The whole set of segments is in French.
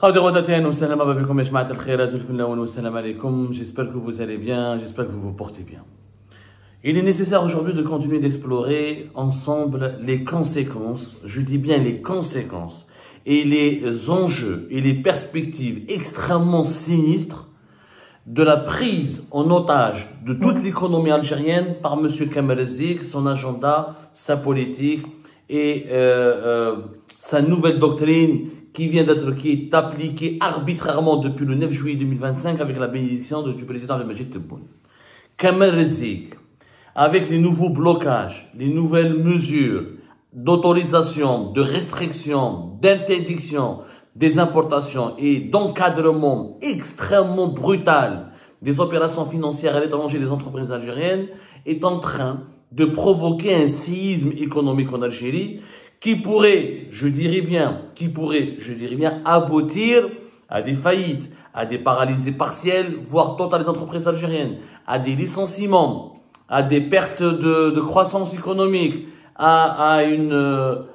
J'espère que vous allez bien, j'espère que vous vous portez bien. Il est nécessaire aujourd'hui de continuer d'explorer ensemble les conséquences, je dis bien les conséquences, et les enjeux et les perspectives extrêmement sinistres de la prise en otage de toute l'économie algérienne par M. Kamel Zik, son agenda, sa politique et sa nouvelle doctrine qui est appliquée arbitrairement depuis le 9 juillet 2025 avec la bénédiction du président Abdelmajid Tebboune. Kamel Zik, avec les nouveaux blocages, les nouvelles mesures d'autorisation, de restriction, d'interdiction des importations et d'encadrement extrêmement brutal des opérations financières à l'étranger des entreprises algériennes, est en train de provoquer un séisme économique en Algérie qui pourrait, je dirais bien, aboutir à des faillites, à des paralysés partielles, voire totales des entreprises algériennes, à des licenciements, à des pertes de croissance économique, à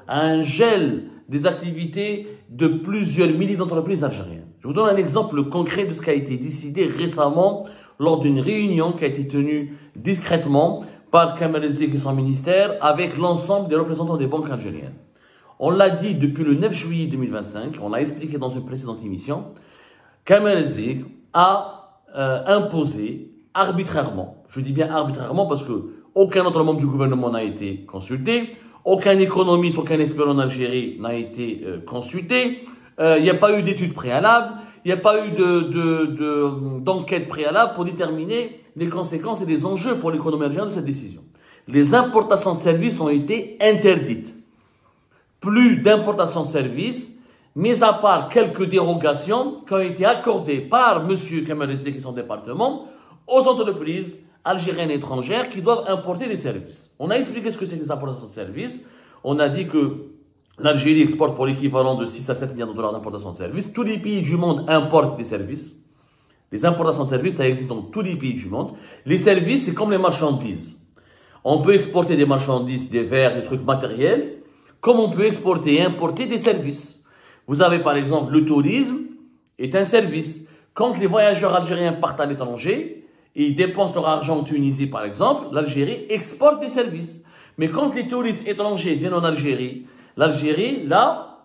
un gel des activités de plusieurs milliers d'entreprises algériennes. Je vous donne un exemple concret de ce qui a été décidé récemment lors d'une réunion qui a été tenue discrètement par Kamel Zik et son ministère avec l'ensemble des représentants des banques algériennes. On l'a dit depuis le 9 juillet 2025, on l'a expliqué dans une précédente émission, Kamel Zik a imposé arbitrairement, je dis bien arbitrairement parce que aucun autre membre du gouvernement n'a été consulté, aucun économiste, aucun expert en Algérie n'a été consulté, il n'y a pas eu d'études préalables, il n'y a pas eu d'enquête préalable pour déterminer les conséquences et les enjeux pour l'économie algérienne de cette décision. Les importations de services ont été interdites. Plus d'importations de services, mis à part quelques dérogations qui ont été accordées par M. Kamel Zik et son département aux entreprises algériennes et étrangères qui doivent importer des services. On a expliqué ce que c'est que les importations de services. On a dit que l'Algérie exporte pour l'équivalent de 6 à 7 milliards de dollars d'importation de services. Tous les pays du monde importent des services. Les importations de services, ça existe dans tous les pays du monde. Les services, c'est comme les marchandises. On peut exporter des marchandises, des verres, des trucs matériels, comme on peut exporter et importer des services. Vous avez par exemple le tourisme est un service. Quand les voyageurs algériens partent à l'étranger, et ils dépensent leur argent en Tunisie par exemple, l'Algérie exporte des services. Mais quand les touristes étrangers viennent en Algérie, l'Algérie là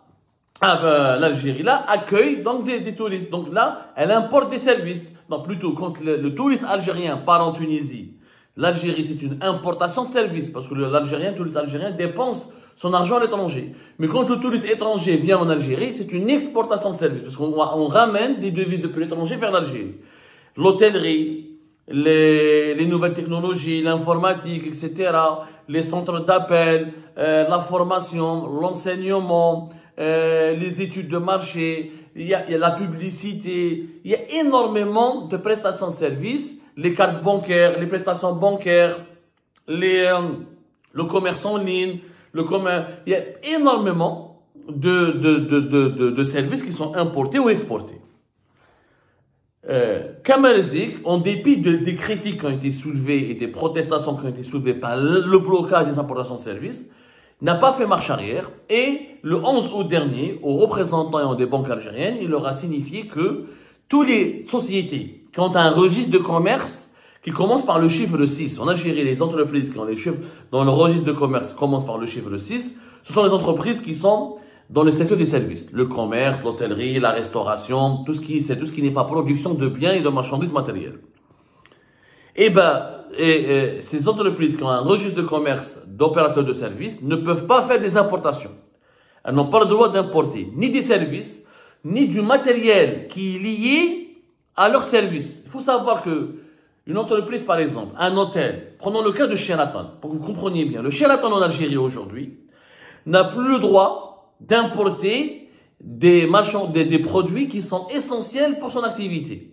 accueille donc des touristes. Donc là, elle importe des services. Donc plutôt, quand le touriste algérien part en Tunisie, l'Algérie c'est une importation de services parce que le touriste algérien dépense son argent à l'étranger. Mais quand le touriste étranger vient en Algérie, c'est une exportation de services parce qu'on ramène des devises depuis l'étranger vers l'Algérie. L'hôtellerie, les nouvelles technologies, l'informatique, etc., les centres d'appel, la formation, l'enseignement, les études de marché, il y a la publicité, il y a énormément de prestations de services, les cartes bancaires, les prestations bancaires, le commerce en ligne, il y a énormément de services qui sont importés ou exportés. Kamel Zik, en dépit des critiques qui ont été soulevées et des protestations qui ont été soulevées par le blocage des importations de services, n'a pas fait marche arrière et le 11 août dernier, aux représentants des banques algériennes, il leur a signifié que toutes les sociétés qui ont un registre de commerce qui commence par le chiffre 6, en Algérie, les entreprises qui ont les chiffres dans le registre de commerce commencent par le chiffre 6, ce sont les entreprises qui sont dans le secteur des services, le commerce, l'hôtellerie, la restauration, tout ce qui n'est pas production de biens et de marchandises matérielles. Ces entreprises qui ont un registre de commerce d'opérateurs de services ne peuvent pas faire des importations. Elles n'ont pas le droit d'importer ni des services, ni du matériel qui est lié à leurs services. Il faut savoir que une entreprise, par exemple, un hôtel, prenons le cas de Sheraton, pour que vous compreniez bien. Le Sheraton en Algérie aujourd'hui n'a plus le droit d'importer des produits qui sont essentiels pour son activité.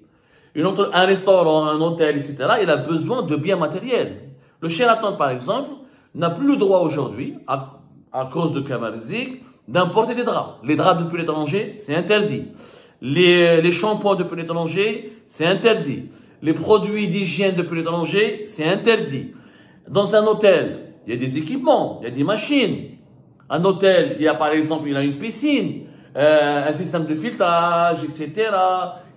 Un restaurant, un hôtel, etc., il a besoin de biens matériels. Le Sheraton, par exemple, n'a plus le droit aujourd'hui, à cause de Kamel Zik, d'importer des draps. Les draps depuis l'étranger, c'est interdit. Les shampoings depuis l'étranger, c'est interdit. Les produits d'hygiène depuis l'étranger, c'est interdit. Dans un hôtel, il y a des équipements, il y a des machines. Un hôtel, il y a par exemple, il a une piscine, un système de filtrage, etc.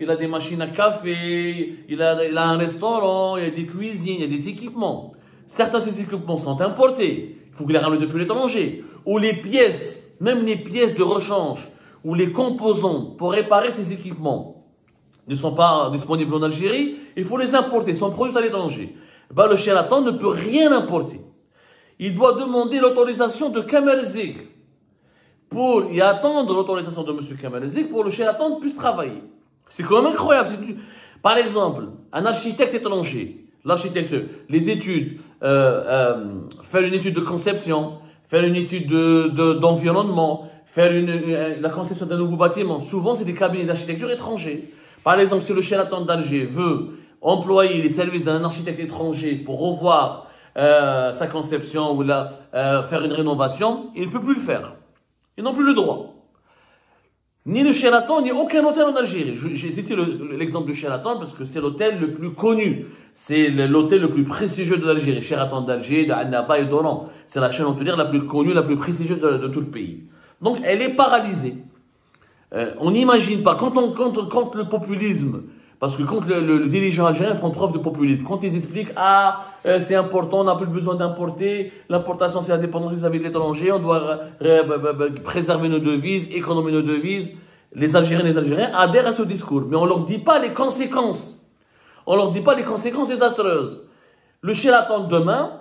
Il a des machines à café, il a un restaurant, il y a des cuisines, il y a des équipements. Certains de ces équipements sont importés. Il faut qu'il les ramène depuis l'étranger. Ou les pièces, même les pièces de rechange, ou les composants pour réparer ces équipements ne sont pas disponibles en Algérie, il faut les importer, ils sont produits à l'étranger. Ben, le charlatan ne peut rien importer. Il doit demander l'autorisation de Kamerzik pour y attendre l'autorisation de M. Kamerzik pour que le charlatan puisse travailler. C'est quand même incroyable. Par exemple, un architecte étranger, l'architecte, les études, faire une étude de conception, faire une étude d'environnement, faire la conception d'un nouveau bâtiment, souvent c'est des cabinets d'architecture étrangers. Par exemple, si le charlatan d'Alger veut employer les services d'un architecte étranger pour revoir sa conception ou faire une rénovation, il ne peut plus le faire. Ils n'ont plus le droit. Ni le Sheraton, ni aucun hôtel en Algérie. J'ai cité l'exemple du Sheraton parce que c'est l'hôtel le plus connu. C'est l'hôtel le plus prestigieux de l'Algérie. Sheraton d'Alger, d'Annaba et d'Oran. C'est la chaîne hôtelière la plus connue, la plus prestigieuse de tout le pays. Donc, elle est paralysée. On n'imagine pas, quand le populisme, parce que quand le dirigeant algérien font preuve de populisme, quand ils expliquent, c'est important, on n'a plus besoin d'importer, l'importation c'est la dépendance vis-à-vis de l'étranger, on doit préserver nos devises, économiser nos devises, les Algériens adhèrent à ce discours, mais on leur dit pas les conséquences. On leur dit pas les conséquences désastreuses. Le charlatan demain,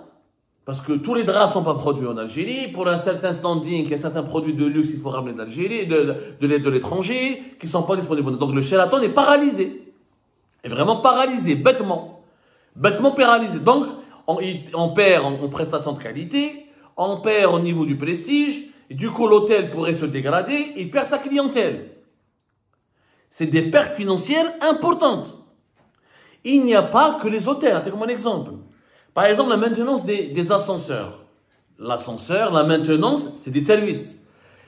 parce que tous les draps sont pas produits en Algérie, pour un certain standing, il y a certains produits de luxe qu'il faut ramener d'Algérie, de l'étranger, qui sont pas disponibles. Donc le charlatan est paralysé. Est vraiment paralysé, bêtement. Bêtement paralysé. Donc, on perd en prestation de qualité, on perd au niveau du prestige, et du coup l'hôtel pourrait se dégrader, il perd sa clientèle. C'est des pertes financières importantes. Il n'y a pas que les hôtels, c'est comme un exemple. Par exemple, la maintenance des ascenseurs. L'ascenseur, la maintenance, c'est des services.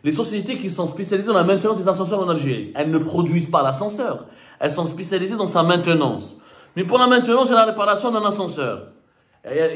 Les sociétés qui sont spécialisées dans la maintenance des ascenseurs en Algérie, elles ne produisent pas l'ascenseur. Elles sont spécialisées dans sa maintenance. Mais pour la maintenance et la réparation d'un ascenseur,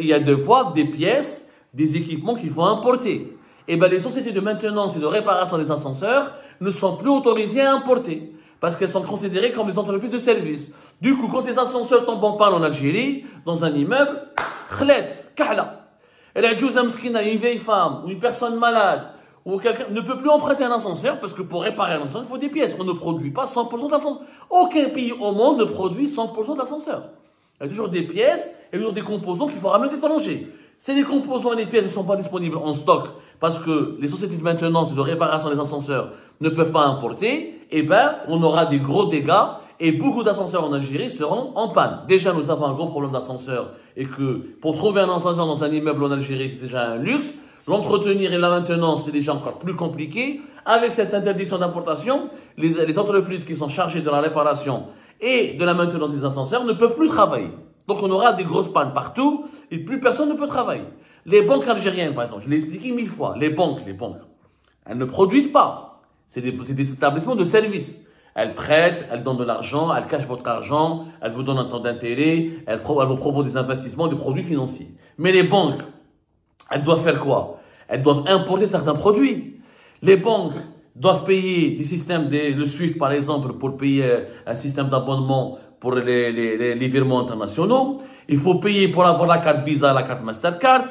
il y a des fois des pièces, des équipements qu'il faut importer. Et bien, les sociétés de maintenance et de réparation des ascenseurs ne sont plus autorisées à importer. Parce qu'elles sont considérées comme des entreprises de services. Du coup, quand les ascenseurs tombent en panne en Algérie, dans un immeuble, khlet, kahla. Elle a une vieille femme, ou une personne malade, ou quelqu'un ne peut plus emprunter un ascenseur, parce que pour réparer un ascenseur, il faut des pièces. On ne produit pas 100% d'ascenseur. Aucun pays au monde ne produit 100% d'ascenseur. Il y a toujours des pièces, et toujours des composants qu'il faut ramener de l'étranger. Si les composants et les pièces ne sont pas disponibles en stock, parce que les sociétés de maintenance et de réparation des ascenseurs ne peuvent pas importer, eh ben, on aura des gros dégâts et beaucoup d'ascenseurs en Algérie seront en panne. Déjà, nous avons un gros problème d'ascenseur et que pour trouver un ascenseur dans un immeuble en Algérie, c'est déjà un luxe. L'entretenir et la maintenance, c'est déjà encore plus compliqué. Avec cette interdiction d'importation, les entreprises qui sont chargées de la réparation et de la maintenance des ascenseurs ne peuvent plus travailler. Donc, on aura des grosses pannes partout et plus personne ne peut travailler. Les banques algériennes, par exemple, je l'ai expliqué 1000 fois, les banques, elles ne produisent pas. C'est des établissements de services. Elles prêtent, elles donnent de l'argent, elles cachent votre argent, elles vous donnent un temps d'intérêt, elles vous proposent des investissements, des produits financiers. Mais les banques, elles doivent faire quoi? Elles doivent importer certains produits. Les banques doivent payer des systèmes, le SWIFT par exemple, pour payer un système d'abonnement pour les virements internationaux. Il faut payer pour avoir la carte Visa, la carte Mastercard.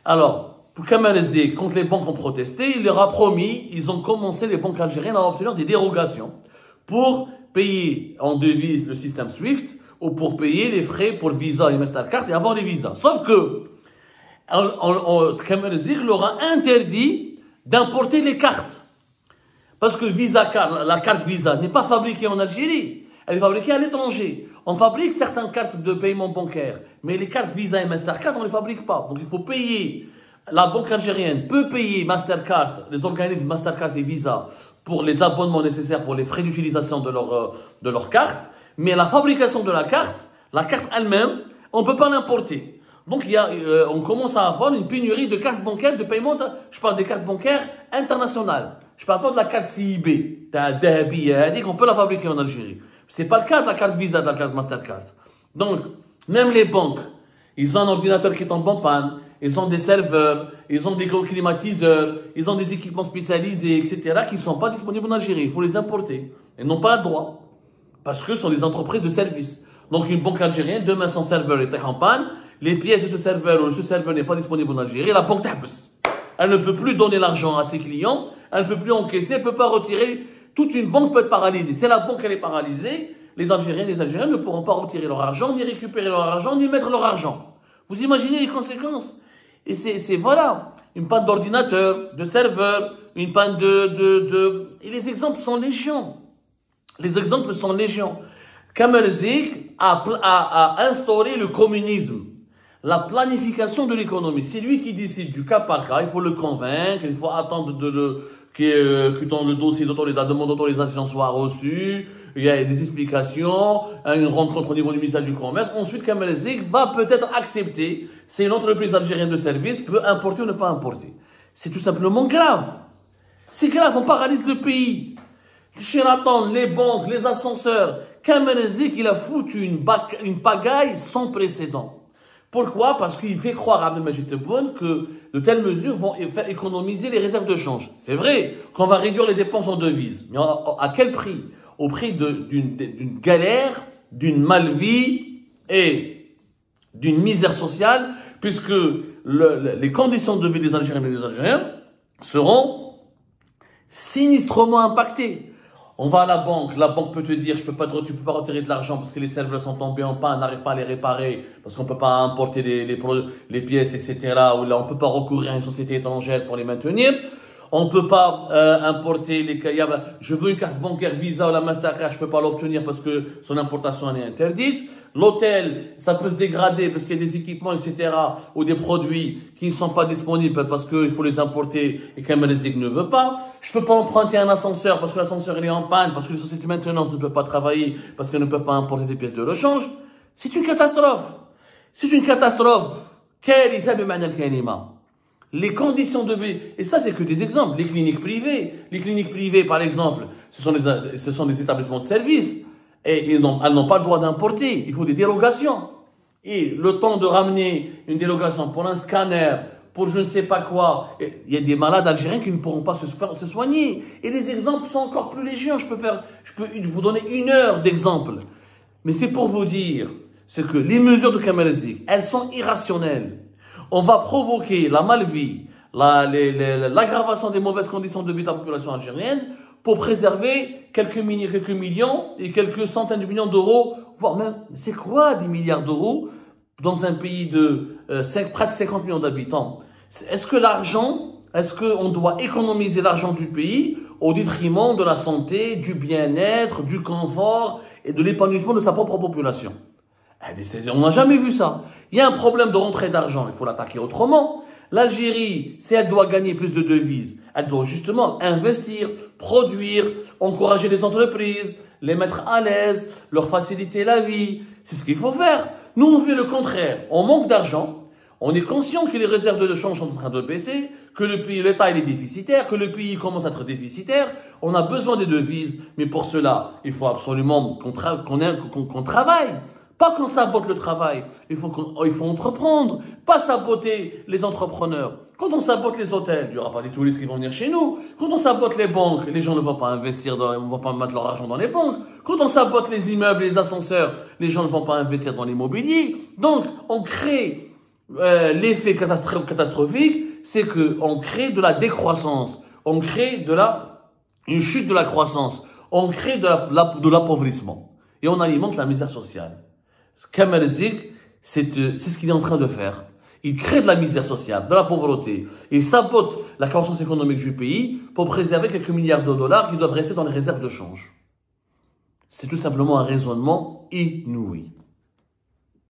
Alors, pour Kamerzik, quand les banques ont protesté, il leur a promis, ils ont commencé, les banques algériennes, à obtenir des dérogations pour payer en devise le système SWIFT ou pour payer les frais pour le Visa et Mastercard et avoir les visas. Sauf que Kamerzik leur a interdit d'importer les cartes. Parce que la carte Visa n'est pas fabriquée en Algérie, elle est fabriquée à l'étranger. On fabrique certaines cartes de paiement bancaire, mais les cartes Visa et Mastercard, on ne les fabrique pas. Donc il faut payer. La banque algérienne peut payer Mastercard, les organismes Mastercard et Visa, pour les abonnements nécessaires pour les frais d'utilisation de leur carte, mais la fabrication de la carte elle-même, on ne peut pas l'importer. Donc on commence à avoir une pénurie de cartes bancaires de paiement. Je parle des cartes bancaires internationales. Je ne parle pas de la carte CIB. Tu as un Dahabi, on peut la fabriquer en Algérie. Ce n'est pas le cas de la carte Visa, de la carte Mastercard. Donc, même les banques, ils ont un ordinateur qui tombe en panne. ils ont des serveurs, ils ont des climatiseurs, ils ont des équipements spécialisés, etc., qui ne sont pas disponibles en Algérie. Il faut les importer. Ils n'ont pas le droit. Parce que ce sont des entreprises de services. Donc une banque algérienne, demain son serveur est en panne, les pièces de ce serveur ou ce serveur n'est pas disponible en Algérie, la banque t'habsse. Elle ne peut plus donner l'argent à ses clients, elle ne peut plus encaisser, elle ne peut pas retirer. Toute une banque peut être paralysée. Si la banque elle est paralysée, les Algériens ne pourront pas retirer leur argent, ni récupérer leur argent, ni mettre leur argent. Vous imaginez les conséquences? Et c'est voilà, une panne d'ordinateur, de serveur, une panne Et les exemples sont légion. Les exemples sont légion. Kamal Zik a instauré le communisme, la planification de l'économie. C'est lui qui décide du cas par cas. Il faut le convaincre, il faut attendre que dans le dossier la demande d'autorisation soit reçue. Il y a des explications, une rencontre au niveau du ministère du Commerce. Ensuite, Kamal Zik va peut-être accepter si une entreprise algérienne de service peut importer ou ne pas importer. C'est tout simplement grave. C'est grave, on paralyse le pays. Les Sheraton, les banques, les ascenseurs. Kamal Zik, il a foutu une pagaille sans précédent. Pourquoi? Parce qu'il fait croire à Abdelmajid Tebboune que de telles mesures vont faire économiser les réserves de change. C'est vrai qu'on va réduire les dépenses en devises. Mais à quel prix? Au prix d'une galère, d'une malvie et d'une misère sociale, puisque les conditions de vie des Algériens et des Algériens seront sinistrement impactées. On va à la banque peut te dire, tu peux pas retirer de l'argent parce que les serveurs sont tombés en panne, n'arrive pas à les réparer, parce qu'on peut pas importer les pièces, etc. Ou là, on peut pas recourir à une société étrangère pour les maintenir. On peut pas importer je veux une carte bancaire Visa ou la Mastercard, je peux pas l'obtenir parce que son importation est interdite. L'hôtel, ça peut se dégrader parce qu'il y a des équipements, etc. ou des produits qui ne sont pas disponibles parce qu'il faut les importer et Kamal Zik ne veut pas. Je peux pas emprunter un ascenseur parce que l'ascenseur est en panne, parce que les sociétés de maintenance ne peuvent pas travailler parce qu'elles ne peuvent pas importer des pièces de rechange. C'est une catastrophe. C'est une catastrophe. Les conditions de vie, et ça c'est que des exemples, les cliniques privées par exemple, ce sont des établissements de services, et elles n'ont pas le droit d'importer, il faut des dérogations. Et le temps de ramener une dérogation pour un scanner, pour je ne sais pas quoi, il y a des malades algériens qui ne pourront pas se soigner. Et les exemples sont encore plus légion, je peux vous donner 1 heure d'exemples. Mais c'est pour vous dire, c'est que les mesures de Kamal Zik, elles sont irrationnelles. On va provoquer la malvie, l'aggravation des mauvaises conditions de vie de la population algérienne pour préserver quelques millions et quelques centaines de millions d'euros, voire même, c'est quoi 10 milliards d'euros dans un pays de presque 50 millions d'habitants? Est-ce qu'on doit économiser l'argent du pays au détriment de la santé, du bien-être, du confort et de l'épanouissement de sa propre population? On n'a jamais vu ça. Il y a un problème de rentrée d'argent, il faut l'attaquer autrement. L'Algérie, si elle doit gagner plus de devises, elle doit justement investir, produire, encourager les entreprises, les mettre à l'aise, leur faciliter la vie. C'est ce qu'il faut faire. Nous, on fait le contraire. On manque d'argent. On est conscient que les réserves de change sont en train de baisser, que l'État est déficitaire, que le pays commence à être déficitaire. On a besoin des devises, mais pour cela, il faut absolument qu'on travaille. Pas qu'on sabote le travail, il faut entreprendre, pas saboter les entrepreneurs. Quand on sabote les hôtels, il n'y aura pas des touristes qui vont venir chez nous. Quand on sabote les banques, les gens ne vont pas investir, ne vont pas mettre leur argent dans les banques. Quand on sabote les immeubles, les ascenseurs, les gens ne vont pas investir dans l'immobilier. Donc, on crée l'effet catastrophique, c'est qu'on crée de la décroissance, on crée une chute de la croissance, on crée de l'appauvrissement et on alimente la misère sociale. Kamal Zik, c'est ce qu'il est en train de faire. Il crée de la misère sociale, de la pauvreté. Il sabote la croissance économique du pays pour préserver quelques milliards de dollars qui doivent rester dans les réserves de change. C'est tout simplement un raisonnement inouï.